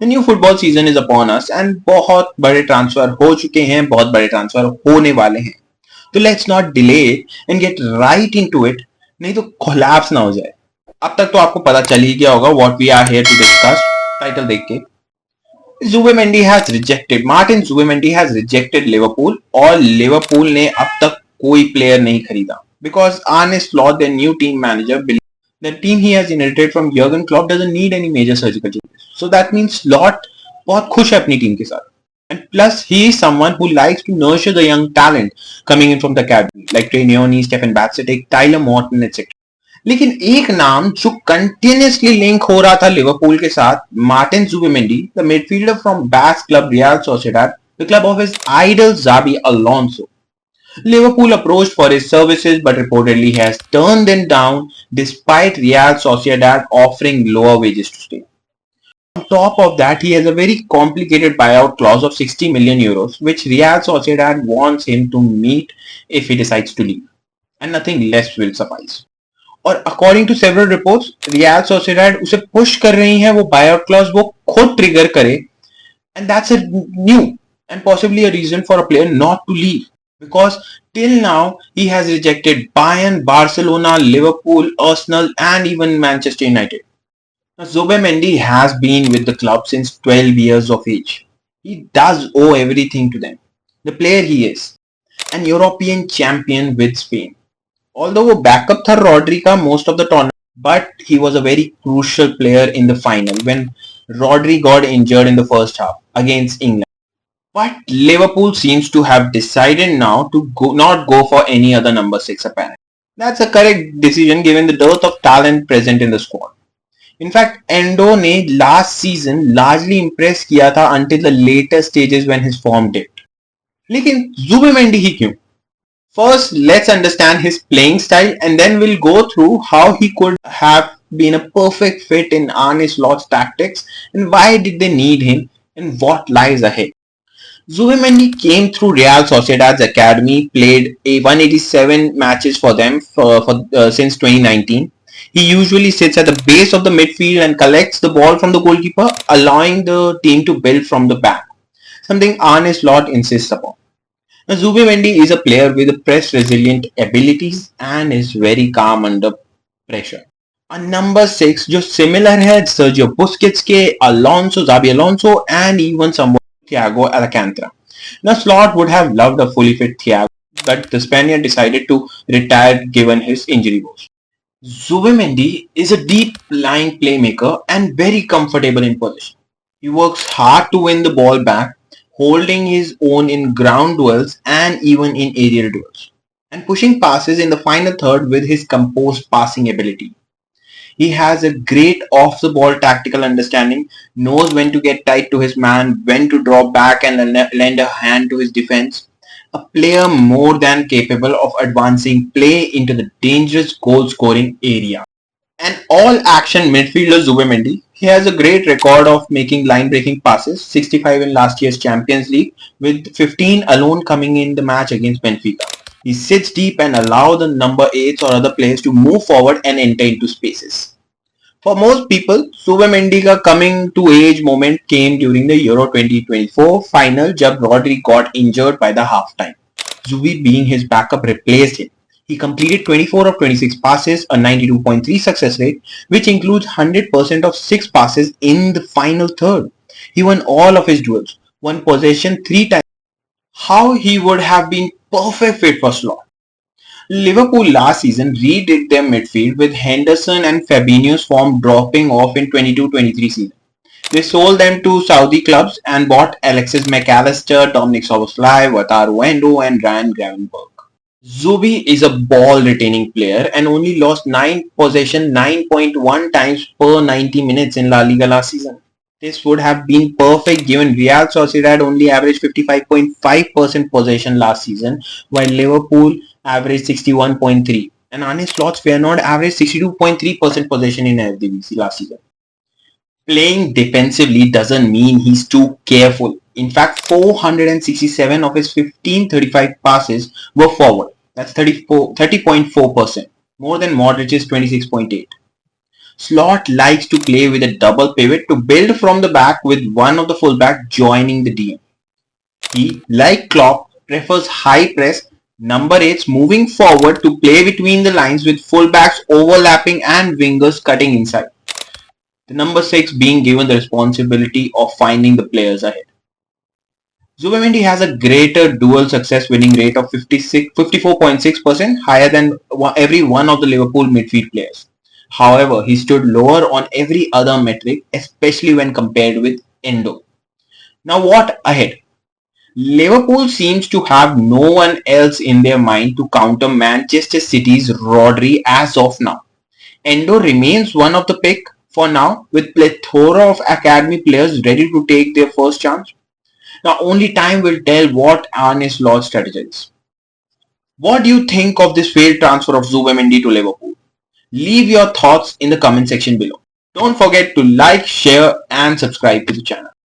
The new football season is upon us and बहुत बड़े transfer हो चुके हैं, बहुत बड़े ट्रांसफर होने वाले हैं. तो let's not delay and get right into it, नहीं तो कोलैप्स ना हो जाए. अब तक तो आपको पता चल ही गया होगा what we are here to discuss title देख के. Zubimendi has rejected Martin Zubimendi has rejected Liverpool और लिवरपूल ने अब तक कोई प्लेयर नहीं खरीदा because Arne Slot, their new team manager, believes the team he has inherited from Jurgen Klopp doesn't need any major surgical changes. So that means Slot बहुत खुश है अपनी टीम के साथ. And plus, he is someone who likes to nurture the young talent coming in from the academy, like Trey Neone, Stefan Batsetic, Tyler Morton, etc. लेकिन एक नाम जो कंटिन्यूसली लिंक हो रहा था लिवरपूल के साथ, Martin Zubimendi, the midfielder from Basque club Real Sociedad, the club of his idol Xabi Alonso. Liverpool approached for his services but reportedly has turned them down despite Real Sociedad offering lower wages to stay. On top of that, he has a very complicated buyout clause of 60 million euros, which Real Sociedad wants him to meet if he decides to leave, and nothing less will suffice. और according to several reports, Real Sociedad उसे push कर रही है वो buyout clause वो खुद trigger करे, and that's a new and possibly a reason for a player not to leave because till now he has rejected Bayern, Barcelona, Liverpool, Arsenal and even Manchester United. Now Zubimendi has been with the club since 12 years of age. He does owe everything to them. The player he is, an European champion with Spain. Although वो backup था Rodri का most of the tournament, but he was a very crucial player in the final when Rodri got injured in the first half against England. But Liverpool seems to have decided now to not go for any other number 6 apparently. That's a correct decision given the dearth of talent present in the squad. In fact, Endo ने last season largely impress किया था until the later stages when his form dipped. लेकिन Zubimendi ही क्यों? First, let's understand his playing style and then we'll go through how he could have been a perfect fit in Arne Slot's tactics and why did they need him and what lies ahead. Zubimendi came through Real Sociedad's academy, played 187 matches for them since 2019. He usually sits at the base of the midfield and collects the ball from the goalkeeper, allowing the team to build from the back, something Arne Slot insists upon. Now, Zubimendi is a player with press resilient abilities and is very calm under pressure. A number 6 जो similar है Sergio Busquets के, Alonso, Xabi Alonso and even somewhat Thiago Alcantara. Now Slot would have loved a fully fit Thiago, but the Spaniard decided to retire given his injury woes. Zubimendi is a deep lying playmaker and very comfortable in possession. He works hard to win the ball back, holding his own in ground duels and even in aerial duels, and pushing passes in the final third with his composed passing ability. He has a great off-the-ball tactical understanding, knows when to get tight to his man, when to draw back and lend a hand to his defense. A player more than capable of advancing play into the dangerous goal-scoring area. An all-action midfielder Zubimendi, he has a great record of making line-breaking passes, 65 in last year's Champions League, with 15 alone coming in the match against Benfica. He sits deep and allows the number 8s or other players to move forward and enter into spaces. For most people, Zubimendi's coming to age moment came during the Euro 2024 final जब Rodri got injured by the halftime. Zubi being his backup replaced him. He completed 24 of 26 passes, a 92.3 success rate, which includes 100% of 6 passes in the final third. He won all of his duels, won possession 3 times. How he would have been perfect fit for Slot. Liverpool last season redid their midfield with Henderson and Fabinho's form dropping off in 22-23 season. They sold them to Saudi clubs and bought Alexis McAllister, Dominic Szoboszlai, Wataru Endo and Ryan Gravenberch. Zubi is a ball retaining player and only lost 9 possession 9.1 times per 90 minutes in La Liga last season. This would have been perfect given Real Sociedad only averaged 55.5% possession last season while Liverpool averaged 61.3 and Arne Slot's Feyenoord averaged 62.3% possession in Eredivisie last season. Playing defensively doesn't mean he's too careful. In fact, 467 of his 1535 passes were forward. That's 30.4%, more than Modric's 26.8. Slot likes to play with a double pivot to build from the back with one of the fullback joining the DM. He, like Klopp, prefers high press number 8s moving forward to play between the lines with fullbacks overlapping and wingers cutting inside. The number 6 being given the responsibility of finding the players ahead. Zubimendi has a greater dual success winning rate of 54.6%, higher than every one of the Liverpool midfield players. However, he stood lower on every other metric, especially when compared with Endo. Now what ahead? Liverpool seems to have no one else in their mind to counter Manchester City's Rodri as of now. Endo remains one of the pick for now, with plethora of academy players ready to take their first chance. Now only time will tell what Arne Slot strategies. What do you think of this failed transfer of Zubimendi to Liverpool? Leave your thoughts in the comment section below. Don't forget to like, share and subscribe to the channel.